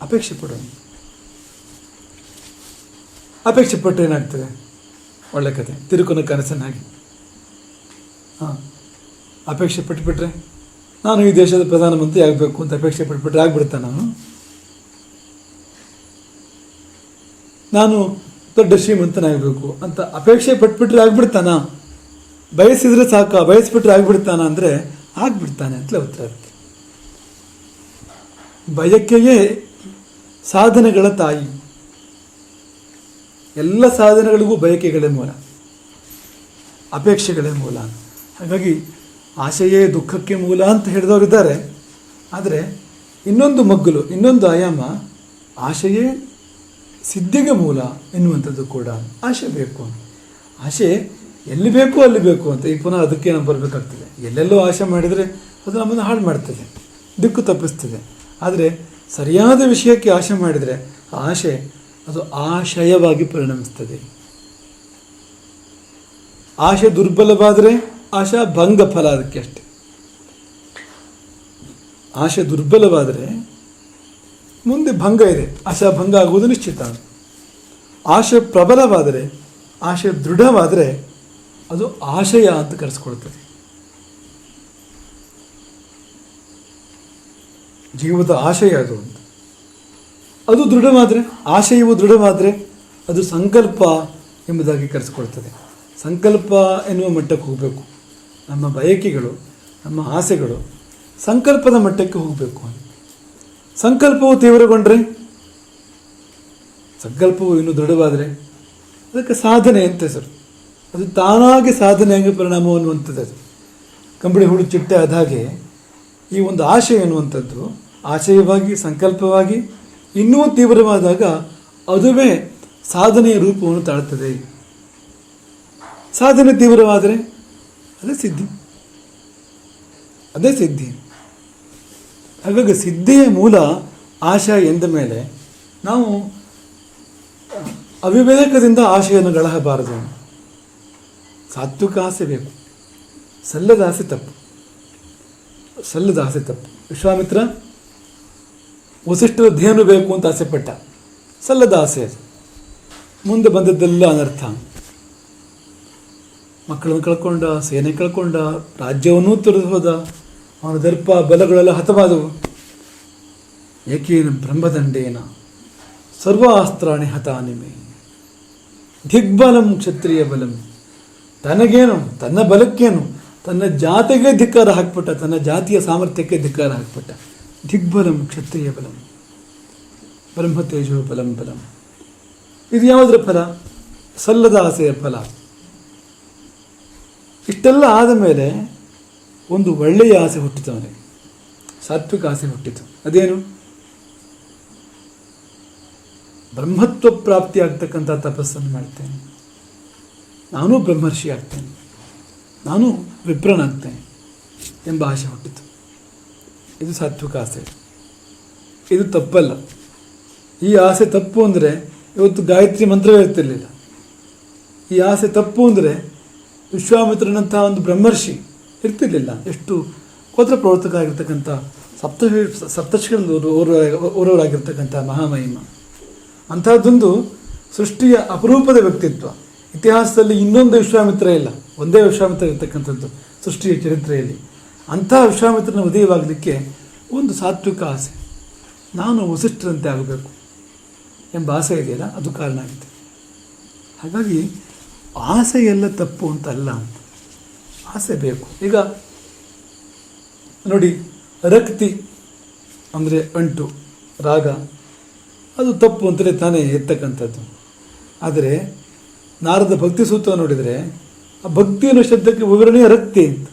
ಅಪೇಕ್ಷೆ ಪಡೋಣ. ಅಪೇಕ್ಷೆ ಪಟ್ಟರೆ ಏನಾಗ್ತದೆ? ಒಳ್ಳೆ ಕತೆ, ತಿರುಕನ ಕನಸನ್ನಾಗಿ. ಅಪೇಕ್ಷೆ ಪಟ್ಟುಬಿಟ್ರೆ ನಾನು ಈ ದೇಶದ ಪ್ರಧಾನಮಂತ್ರಿ ಆಗಬೇಕು ಅಂತ ಅಪೇಕ್ಷೆ ಪಟ್ಟುಬಿಟ್ರೆ ಆಗ್ಬಿಡ್ತಾನೆ ನಾನು ದೊಡ್ಡ ಶ್ರೀಮಂತನಾಗಬೇಕು ಅಂತ ಅಪೇಕ್ಷೆ ಪಟ್ಬಿಟ್ರೆ ಆಗ್ಬಿಡ್ತಾನ? ಬಯಸಿದ್ರೆ ಸಾಕ, ಬಯಸ್ಬಿಟ್ರೆ ಆಗ್ಬಿಡ್ತಾನ ಅಂದರೆ ಆಗ್ಬಿಡ್ತಾನೆ ಅಂತಲೇ ಉತ್ತರ ಇರುತ್ತೆ. ಬಯಕೆಯೇ ಸಾಧನೆಗಳ ತಾಯಿ. ಎಲ್ಲ ಸಾಧನೆಗಳಿಗೂ ಬಯಕೆಗಳೇ ಮೂಲ, ಅಪೇಕ್ಷೆಗಳೇ ಮೂಲ. ಹಾಗಾಗಿ ಆಶೆಯೇ ದುಃಖಕ್ಕೆ ಮೂಲ ಅಂತ ಹೇಳಿದವರಿದ್ದಾರೆ. ಆದರೆ ಇನ್ನೊಂದು ಮಗ್ಗಲು, ಇನ್ನೊಂದು ಆಯಾಮ, ಆಶೆಯೇ ಸಿದ್ಧಿಗೆ ಮೂಲ ಎನ್ನುವಂಥದ್ದು ಕೂಡ. ಆಶೆ ಬೇಕು, ಆಶೆ ಎಲ್ಲಿ ಬೇಕು ಅಲ್ಲಿ ಬೇಕು ಅಂತ. ಈಗ ಪುನಃ ಅದಕ್ಕೆ ನಾವು ಬರಬೇಕಾಗ್ತದೆ. ಎಲ್ಲೆಲ್ಲೋ ಆಶೆ ಮಾಡಿದರೆ ಅದು ನಮ್ಮನ್ನು ಹಾಳು ಮಾಡ್ತದೆ, ದಿಕ್ಕು ತಪ್ಪಿಸ್ತದೆ. ಆದರೆ ಸರಿಯಾದ ವಿಷಯಕ್ಕೆ ಆಶೆ ಮಾಡಿದರೆ ಆ ಆಶೆ ಅದು ಆಶಯವಾಗಿ ಪರಿಣಮಿಸ್ತದೆ. ಆಶೆ ದುರ್ಬಲವಾದರೆ ಆಶಾ ಭಂಗ ಫಲ ಅದಕ್ಕೆ ಅಷ್ಟೆ. ಆಶೆ ದುರ್ಬಲವಾದರೆ ಮುಂದೆ ಭಂಗ ಇದೆ, ಆಶಾ ಭಂಗ ಆಗುವುದು ನಿಶ್ಚಿತ. ಆಶೆ ಪ್ರಬಲವಾದರೆ, ಆಶೆ ದೃಢವಾದರೆ ಅದು ಆಶಯ ಅಂತ ಕರೆಸ್ಕೊಳ್ತದೆ. ಜೀವದ ಆಶಯ ಅದು ಅಂತ. ಅದು ದೃಢವಾದರೆ, ಆಶಯವು ದೃಢವಾದರೆ ಅದು ಸಂಕಲ್ಪ ಎಂಬುದಾಗಿ ಕರೆಸ್ಕೊಳ್ತದೆ. ಸಂಕಲ್ಪ ಎನ್ನುವ ಮಟ್ಟಕ್ಕೆ ಹೋಗಬೇಕು. ನಮ್ಮ ಬಯಕೆಗಳು, ನಮ್ಮ ಆಸೆಗಳು ಸಂಕಲ್ಪದ ಮಟ್ಟಕ್ಕೆ ಹೋಗಬೇಕು. ಸಂಕಲ್ಪವು ತೀವ್ರಗೊಂಡ್ರೆ, ಸಂಕಲ್ಪವು ಇನ್ನೂ ದೃಢವಾದರೆ ಅದಕ್ಕೆ ಸಾಧನೆ ಅಂತ ಹೆಸರು. ಅದು ತಾನಾಗಿ ಸಾಧನೆಯಾಗಿ ಪರಿಣಾಮ ಅನ್ನುವಂಥದ್ದು. ಅದು ಕಂಬಳಿ ಹುಳು ಚಿಟ್ಟೆ ಆದ ಹಾಗೆ ಈ ಒಂದು ಆಶೆ ಎನ್ನುವಂಥದ್ದು ಆಶಯವಾಗಿ, ಸಂಕಲ್ಪವಾಗಿ ಇನ್ನೂ ತೀವ್ರವಾದಾಗ ಅದುವೇ ಸಾಧನೆಯ ರೂಪವನ್ನು ತಾಳ್ತದೆ. ಸಾಧನೆ ತೀವ್ರವಾದರೆ ಅದೇ ಸಿದ್ಧಿ, ಅದೇ ಸಿದ್ಧಿ. ಹಾಗಾಗಿ ಸಿದ್ಧಿಯ ಮೂಲ ಆಶಯ ಎಂದ ಮೇಲೆ ನಾವು ಅವಿವೇಕದಿಂದ ಆಶೆಯನ್ನು ಗಳಹಬಾರದು. ಸಾತ್ವಿಕ ಆಸೆ ಬೇಕು, ಸಲ್ಲದ ಆಸೆ ತಪ್ಪು, ಸಲ್ಲದ ಆಸೆ ತಪ್ಪು. ವಿಶ್ವಾಮಿತ್ರ ವಸಿಷ್ಠರ ಧ್ಯೇನು ಬೇಕು ಅಂತ ಆಸೆ ಪಟ್ಟ, ಸಲ್ಲದ ಆಸೆ ಅದು. ಮುಂದೆ ಬಂದದ್ದೆಲ್ಲ ಅನರ್ಥ. ಮಕ್ಕಳನ್ನು ಕಳ್ಕೊಂಡ, ಸೇನೆ ಕಳ್ಕೊಂಡ, ರಾಜ್ಯವನ್ನೂ ತೊರೆದು ಹೋದ. ಅವನ ದರ್ಪ ಬಲಗಳೆಲ್ಲ ಹತವಾದವು. ಏಕೇನ ಬ್ರಹ್ಮದಂಡೇನ ಸರ್ವಾಸ್ತ್ರಾಣಿ ಹತಾನಿಮೆ ದಿಗ್ಬಲಂ ಕ್ಷತ್ರಿಯ ಬಲಂ. ತನಗೇನು, ತನ್ನ ಬಲಕ್ಕೇನು, ತನ್ನ ಜಾತಿಗೆ ಧಿಕ್ಕಾರ ಹಾಕ್ಬಿಟ್ಟ, ತನ್ನ ಜಾತಿಯ ಸಾಮರ್ಥ್ಯಕ್ಕೆ ಧಿಕ್ಕಾರ ಹಾಕ್ಬಿಟ್ಟ. ದಿಗ್ಬಲಂ ಕ್ಷತ್ರಿಯ ಬಲಂ ಬ್ರಹ್ಮ ತೇಜೋ ಬಲಂ ಬಲಂ. ಇದು ಯಾವುದರ ಫಲ? ಸಲ್ಲದ ಆಸೆಯ ಫಲ. ಇಷ್ಟೆಲ್ಲ ಆದ ಮೇಲೆ ಒಂದು ಒಳ್ಳೆಯ ಆಸೆ ಹುಟ್ಟಿತು ಅವನಿಗೆ, ಸಾತ್ವಿಕ ಆಸೆ ಹುಟ್ಟಿತು. ಅದೇನು? ಬ್ರಹ್ಮತ್ವ ಪ್ರಾಪ್ತಿ ಆಗ್ತಕ್ಕಂಥ ತಪಸ್ಸನ್ನು ಮಾಡ್ತೇನೆ, ನಾನೂ ಬ್ರಹ್ಮರ್ಷಿ ಆಗ್ತೇನೆ, ನಾನು ವಿಪ್ರನಾಗ್ತೇನೆ ಎಂಬ ಆಸೆ ಹುಟ್ಟಿತು. ಇದು ಸಾತ್ವಿಕ ಆಸೆ. ಇದು ತಪ್ಪಲ್ಲ. ಈ ಆಸೆ ತಪ್ಪು ಅಂದರೆ ಇವತ್ತು ಗಾಯತ್ರಿ ಮಂತ್ರವೇ ಇರ್ತಿರ್ಲಿಲ್ಲ. ಈ ಆಸೆ ತಪ್ಪು ಅಂದರೆ ವಿಶ್ವಾಮಿತ್ರನಂಥ ಒಂದು ಬ್ರಹ್ಮರ್ಷಿ ಇರ್ತಿರ್ಲಿಲ್ಲ. ಎಷ್ಟು ಕೋತ್ರ ಪ್ರವರ್ತಕ ಆಗಿರ್ತಕ್ಕಂಥ ಸಪ್ತರ್ಷಿಗಳಲ್ಲಿ ಓರೋರಾಗಿರ್ತಕ್ಕಂಥ ಮಹಾಮಹಿಮ. ಅಂಥದ್ದೊಂದು ಸೃಷ್ಟಿಯ ಅಪರೂಪದ ವ್ಯಕ್ತಿತ್ವ. ಇತಿಹಾಸದಲ್ಲಿ ಇನ್ನೊಂದು ವಿಶ್ವಾಮಿತ್ರ ಇಲ್ಲ, ಒಂದೇ ವಿಶ್ವಾಮಿತ್ರ ಇರ್ತಕ್ಕಂಥದ್ದು ಸೃಷ್ಟಿಯ ಚರಿತ್ರೆಯಲ್ಲಿ. ಅಂಥ ವಿಶ್ವಾಮಿತ್ರನ ಉದಯವಾಗಲಿಕ್ಕೆ ಒಂದು ಸಾತ್ವಿಕ ಆಸೆ, ನಾನು ವಸಿಷ್ಠರಂತೆ ಆಗಬೇಕು ಎಂಬ ಆಸೆ ಇದೆಯಲ್ಲ, ಅದು ಕಾರಣ ಆಗಿದೆ. ಹಾಗಾಗಿ ಆಸೆ ಎಲ್ಲ ತಪ್ಪು ಅಂತಲ್ಲ, ಅಂತ ಆಸೆ ಬೇಕು. ಈಗ ನೋಡಿ, ರಕ್ತಿ ಅಂದರೆ ಅಂಟು, ರಾಗ, ಅದು ತಪ್ಪು ಅಂತಲೇ ತಾನೇ ಎತ್ತಕ್ಕಂಥದ್ದು. ಆದರೆ ನಾರದ ಭಕ್ತಿ ಸೂತ್ರ ನೋಡಿದರೆ ಆ ಭಕ್ತಿ ಅನ್ನೋ ಶಬ್ದಕ್ಕೆ ವಿವರಣೆ ರಕ್ತಿ ಅಂತ.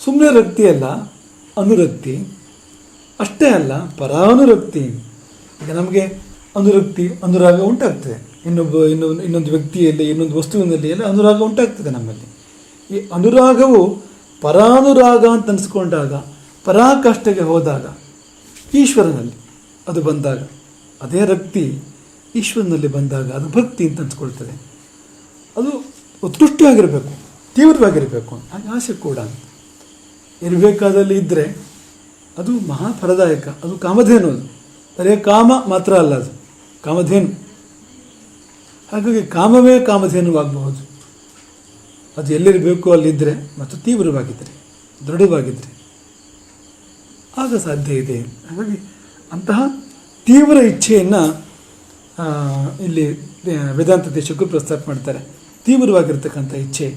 ಸುಮ್ಮನೆ ರಕ್ತಿ ಅಲ್ಲ, ಅನುರಕ್ತಿ. ಅಷ್ಟೇ ಅಲ್ಲ, ಪರಾನುರಕ್ತಿ. ಈಗ ನಮಗೆ ಅನುರಕ್ತಿ, ಅನುರಾಗ ಉಂಟಾಗ್ತದೆ. ಇನ್ನೊಂದು ವ್ಯಕ್ತಿಯಲ್ಲಿ, ಇನ್ನೊಂದು ವಸ್ತುವಿನಲ್ಲಿ ಎಲ್ಲ ಅನುರಾಗ ಉಂಟಾಗ್ತದೆ ನಮ್ಮಲ್ಲಿ. ಈ ಅನುರಾಗವು ಪರಾನುರಾಗ ಅಂತ ಅನಿಸ್ಕೊಂಡಾಗ, ಪರಾಕಾಷ್ಠೆಗೆ ಹೋದಾಗ, ಈಶ್ವರನಲ್ಲಿ ಅದು ಬಂದಾಗ, ಅದೇ ರಕ್ತಿ ಈಶ್ವರನಲ್ಲಿ ಬಂದಾಗ ಅದು ಭಕ್ತಿ ಅಂತ ಅನ್ಸ್ಕೊಳ್ತದೆ. ಅದು ಉತ್ಕೃಷ್ಟವಾಗಿರಬೇಕು, ತೀವ್ರವಾಗಿರಬೇಕು, ಹಾಗೆ ಆಸೆ ಕೂಡ ಇರಬೇಕಾದಲ್ಲಿ ಇದ್ದರೆ ಅದು ಮಹಾಫಲದಾಯಕ. ಅದು ಕಾಮಧೇನು. ಅದು ಬರೇ ಕಾಮ ಮಾತ್ರ ಅಲ್ಲ, ಅದು ಕಾಮಧೇನು. ಹಾಗಾಗಿ ಕಾಮವೇ ಕಾಮಧೇನುವಾಗಬಹುದು. ಅದು ಎಲ್ಲಿರಬೇಕು ಅಲ್ಲಿದ್ದರೆ ಮತ್ತು ತೀವ್ರವಾಗಿದ್ದರೆ, ದೃಢವಾಗಿದ್ದರೆ ಆಗ ಸಾಧ್ಯ ಇದೆ. ಹಾಗಾಗಿ ಅಂತಹ ತೀವ್ರ ಇಚ್ಛೆಯನ್ನು ಇಲ್ಲಿ ವೇದಾಂತ ದೇಶಕ್ಕೂ ಪ್ರಸ್ತಾಪ ಮಾಡ್ತಾರೆ. ತೀವ್ರವಾಗಿರ್ತಕ್ಕಂಥ ಇಚ್ಛೆ,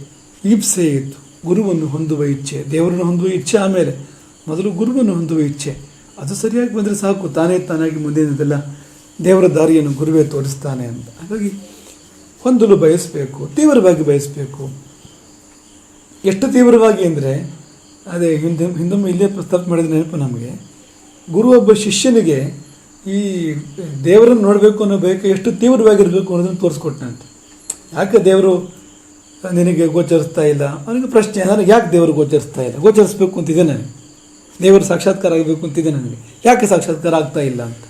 ಈಪ್ಸೆ ಇತ್ತು. ಗುರುವನ್ನು ಹೊಂದುವ ಇಚ್ಛೆ, ದೇವರನ್ನು ಹೊಂದುವ ಇಚ್ಛೆ, ಆಮೇಲೆ ಮೊದಲು ಗುರುವನ್ನು ಹೊಂದುವ ಇಚ್ಛೆ. ಅದು ಸರಿಯಾಗಿ ಬಂದರೆ ಸಾಕು, ತಾನಾಗಿ ಮುಂದಿನದೆಲ್ಲ ದೇವರ ದಾರಿಯನ್ನು ಗುರುವೇ ತೋರಿಸ್ತಾನೆ ಅಂತ. ಹಾಗಾಗಿ ಹೊಂದಲು ಬಯಸಬೇಕು, ತೀವ್ರವಾಗಿ ಬಯಸಬೇಕು. ಎಷ್ಟು ತೀವ್ರವಾಗಿ ಅಂದರೆ, ಅದೇ ಹಿಂದೊಮ್ಮೆ ಇಲ್ಲೇ ಪ್ರಸ್ತಾಪ ಮಾಡಿದ ನೆನಪು ನಮಗೆ. ಗುರು ಒಬ್ಬ ಶಿಷ್ಯನಿಗೆ ಈ ದೇವರನ್ನು ನೋಡಬೇಕು ಅನ್ನೋ ಬಯಕೆ ಎಷ್ಟು ತೀವ್ರವಾಗಿರಬೇಕು ಅನ್ನೋದನ್ನು ತೋರಿಸ್ಕೊಟ್ಟನಂತೆ. ಯಾಕೆ ದೇವರು ನಿನಗೆ ಗೋಚರಿಸ್ತಾ ಇಲ್ಲ? ಅವನಿಗೆ ಪ್ರಶ್ನೆ, ನನಗೆ ಯಾಕೆ ದೇವರು ಗೋಚರಿಸ್ತಾ ಇಲ್ಲ? ಗೋಚರಿಸ್ಬೇಕು ಅಂತಿದೆ ನನಗೆ, ದೇವರು ಸಾಕ್ಷಾತ್ಕಾರ ಆಗಬೇಕು ಅಂತಿದೆ ನನಗೆ, ಯಾಕೆ ಸಾಕ್ಷಾತ್ಕಾರ ಆಗ್ತಾ ಇಲ್ಲ ಅಂತ.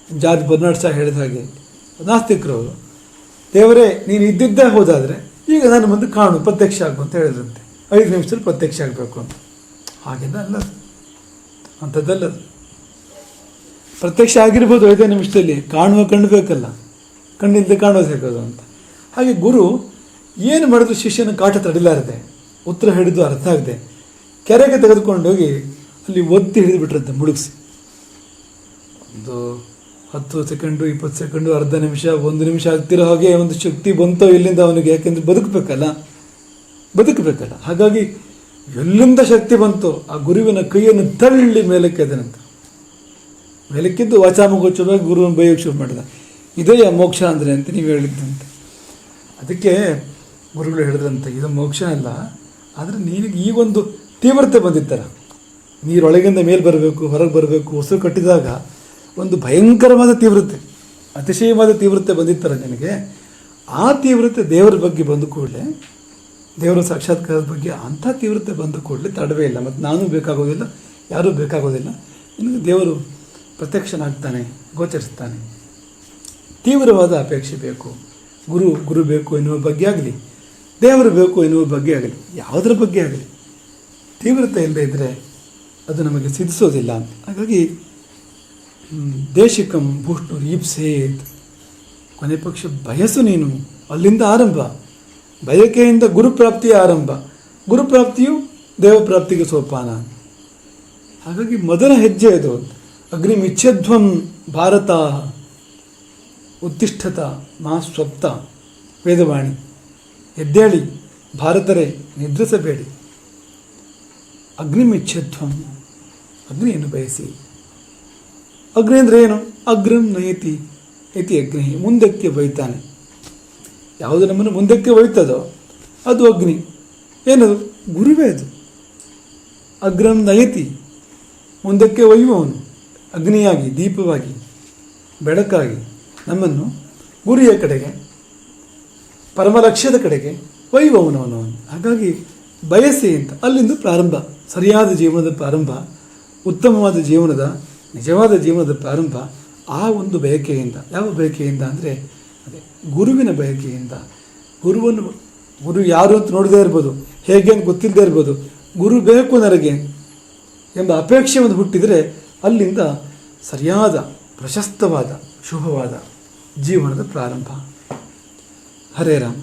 ಜಾರ್ಜ್ ಬರ್ನಾರ್ಡ್ ಶಾ ಹೇಳಿದ ಹಾಗೆ, ನಾಸ್ತಿಕರವರು, ದೇವರೇ ನೀನು ಇದ್ದಿದ್ದೇ ಹೋದಾದರೆ ಈಗ ನಾನು ಮುಂದೆ ಕಾಣು, ಪ್ರತ್ಯಕ್ಷ ಆಗು ಅಂತ ಹೇಳಿದ್ರಂತೆ. 5 ನಿಮಿಷದಲ್ಲಿ ಪ್ರತ್ಯಕ್ಷ ಆಗಬೇಕು ಅಂತ. ಹಾಗೆಲ್ಲ ಅಲ್ಲ, ಅಂಥದ್ದಲ್ಲದು. ಪ್ರತ್ಯಕ್ಷ ಆಗಿರ್ಬೋದು 5 ನಿಮಿಷದಲ್ಲಿ, ಕಾಣುವ ಕಣ್ಣು ಬೇಕಲ್ಲ, ಕಣ್ಣಿಲ್ಲದೆ ಕಾಣೋದು ಹೇಗೋದು ಅಂತ. ಹಾಗೆ ಗುರು ಏನು ಮಾಡಿದ್ರು ಶಿಷ್ಯನ ಕಾಟ ತಡಿಲಾರದೆ, ಉತ್ತರ ಹಿಡಿದು ಅರ್ಥ ಆಗದೆ ಕೆರೆಗೆ ತೆಗೆದುಕೊಂಡೋಗಿ ಅಲ್ಲಿ ಒತ್ತಿ ಹಿಡಿದುಬಿಟ್ರಂತೆ, ಮುಳುಗಿಸಿ. ಒಂದು 10 ಸೆಕೆಂಡು, 20 ಸೆಕೆಂಡು, ಅರ್ಧ ನಿಮಿಷ, 1 ನಿಮಿಷ ಆಗ್ತಿರೋ ಹಾಗೆ ಒಂದು ಶಕ್ತಿ ಬಂತೋ ಇಲ್ಲಿಂದ ಅವನಿಗೆ. ಯಾಕೆಂದರೆ ಬದುಕಬೇಕಲ್ಲ. ಹಾಗಾಗಿ ಎಲ್ಲಿಂದ ಶಕ್ತಿ ಬಂತು, ಆ ಗುರುವಿನ ಕೈಯನ್ನು ತಳ್ಳಿ ಮೇಲಕ್ಕೆದನಂತ. ಮೇಲಕ್ಕಿದ್ದು ವಾಚಾಮಗೋಚರವಾಗಿ ಗುರುವನ್ನು ಬೈಯೋಕ್ಕೆ ಶುರು ಮಾಡಿದ. ಇದೇ ಮೋಕ್ಷ ಅಂದರೆ ಅಂತ ನೀವು ಹೇಳಿದ್ದಂತೆ. ಅದಕ್ಕೆ ಗುರುಗಳು ಹೇಳಿದ್ರಂತೆ, ಇದು ಮೋಕ್ಷ ಅಲ್ಲ, ಆದರೆ ನಿನಗೆ ಈಗೊಂದು ತೀವ್ರತೆ ಬಂದಿತ್ತರ. ನೀರೊಳಗಿಂದ ಮೇಲೆ ಬರಬೇಕು, ಹೊರಗೆ ಬರಬೇಕು, ಉಸಿರು ಕಟ್ಟಿದಾಗ ಒಂದು ಭಯಂಕರವಾದ ತೀವ್ರತೆ, ಅತಿಶಯವಾದ ತೀವ್ರತೆ ಬಂದಿತ್ತರ ನಿನಗೆ. ಆ ತೀವ್ರತೆ ದೇವರ ಬಗ್ಗೆ ಬಂದು ಕೂಡಲೇ, ದೇವರ ಸಾಕ್ಷಾತ್ಕಾರದ ಬಗ್ಗೆ ಅಂಥ ತೀವ್ರತೆ ಬಂದು ಕೂಡಲೇ ತಡವೇ ಇಲ್ಲ. ಮತ್ತು ನಾನು ಬೇಕಾಗೋದಿಲ್ಲ, ಯಾರೂ ಬೇಕಾಗೋದಿಲ್ಲ, ನಿನಗೆ ದೇವರು ಪ್ರತ್ಯಕ್ಷನಾಗ್ತಾನೆ, ಗೋಚರಿಸ್ತಾನೆ. ತೀವ್ರವಾದ ಅಪೇಕ್ಷೆ ಬೇಕು. ಗುರು ಬೇಕು ಎನ್ನುವ ಬಗ್ಗೆ ಆಗಲಿ, ದೇವರು ಬೇಕು ಎನ್ನುವ ಬಗ್ಗೆ ಆಗಲಿ, ಯಾವುದರ ಬಗ್ಗೆ ಆಗಲಿ ತೀವ್ರತೆ ಇಲ್ಲದೆ ಇದ್ದರೆ ಅದು ನಮಗೆ ಸಿದ್ಧಿಸೋದಿಲ್ಲ ಅಂತ. ಹಾಗಾಗಿ ದೇಶಿಕಂ ಭೂಷ್ಣು ಈಪ್ಸೇತ್, ಕೊನೆ ಪಕ್ಷ ಬಯಸು ನೀನು, ಅಲ್ಲಿಂದ ಆರಂಭ. ಬಯಕೆಯಿಂದ ಗುರುಪ್ರಾಪ್ತಿಯ ಆರಂಭ, ಗುರುಪ್ರಾಪ್ತಿಯು ದೇವಪ್ರಾಪ್ತಿಗೆ ಸೋಪಾನ. ಹಾಗಾಗಿ ಮೊದಲ ಹೆಜ್ಜೆ ಅದು. ಅಗ್ನಿಮಿಚ್ಛಧ್ವಂ ಭಾರತ ಉತ್ತಿಷ್ಠತ ಮಾ ಸ್ವಪ್ತ, ವೇದವಾಣಿ. ಎದ್ದೇಳಿ ಭಾರತರೇ, ನಿದ್ರಿಸಬೇಡಿ. ಅಗ್ನಿಮಿಚ್ಛಧ್ವಂ, ಅಗ್ನಿಯನ್ನು ಬಯಸಿ. ಅಗ್ನಿ ಅಂದರೆ ಏನು? ಅಗ್ರಂ ನಯತಿ ಇತಿ ಅಗ್ನಿ, ಮುಂದಕ್ಕೆ ಒಯ್ತಾನೆ. ಯಾವುದು ನಮ್ಮನ್ನು ಮುಂದಕ್ಕೆ ಒಯ್ತದೋ ಅದು ಅಗ್ನಿ. ಏನದು? ಗುರುವೇ ಅದು. ಅಗ್ರಂ ನಯತಿ, ಮುಂದಕ್ಕೆ ಒಯ್ಯುವವನು, ಅಗ್ನಿಯಾಗಿ, ದೀಪವಾಗಿ, ಬೆಳಕಾಗಿ ನಮ್ಮನ್ನು ಗುರಿಯ ಕಡೆಗೆ, ಪರಮ ಲಕ್ಷ್ಯದ ಕಡೆಗೆ ಒಯ್ಯುವವನವನು. ಹಾಗಾಗಿ ಬಯಸಿ ಅಂತ ಅಲ್ಲಿಂದ ಪ್ರಾರಂಭ. ಸರಿಯಾದ ಜೀವನದ ಪ್ರಾರಂಭ, ಉತ್ತಮವಾದ ಜೀವನದ, ನಿಜವಾದ ಜೀವನದ ಪ್ರಾರಂಭ ಆ ಒಂದು ಬಯಕೆಯಿಂದ. ಯಾವ ಬಯಕೆಯಿಂದ ಅಂದರೆ ಅದೇ ಗುರುವಿನ ಬಯಕೆಯಿಂದ. ಗುರು ಯಾರು ಅಂತ ನೋಡದೇ ಇರ್ಬೋದು, ಹೇಗೆ ಅಂತ ಗೊತ್ತಿಲ್ಲದೆ ಇರ್ಬೋದು, ಗುರು ಬೇಕು ನನಗೆ ಎಂಬ ಅಪೇಕ್ಷೆ ಒಂದು ಹುಟ್ಟಿದರೆ ಅಲ್ಲಿಂದ ಸರಿಯಾದ, ಪ್ರಶಸ್ತವಾದ, ಶುಭವಾದ ಜೀವನದ ಪ್ರಾರಂಭ. ಹರೇ ರಾಮ.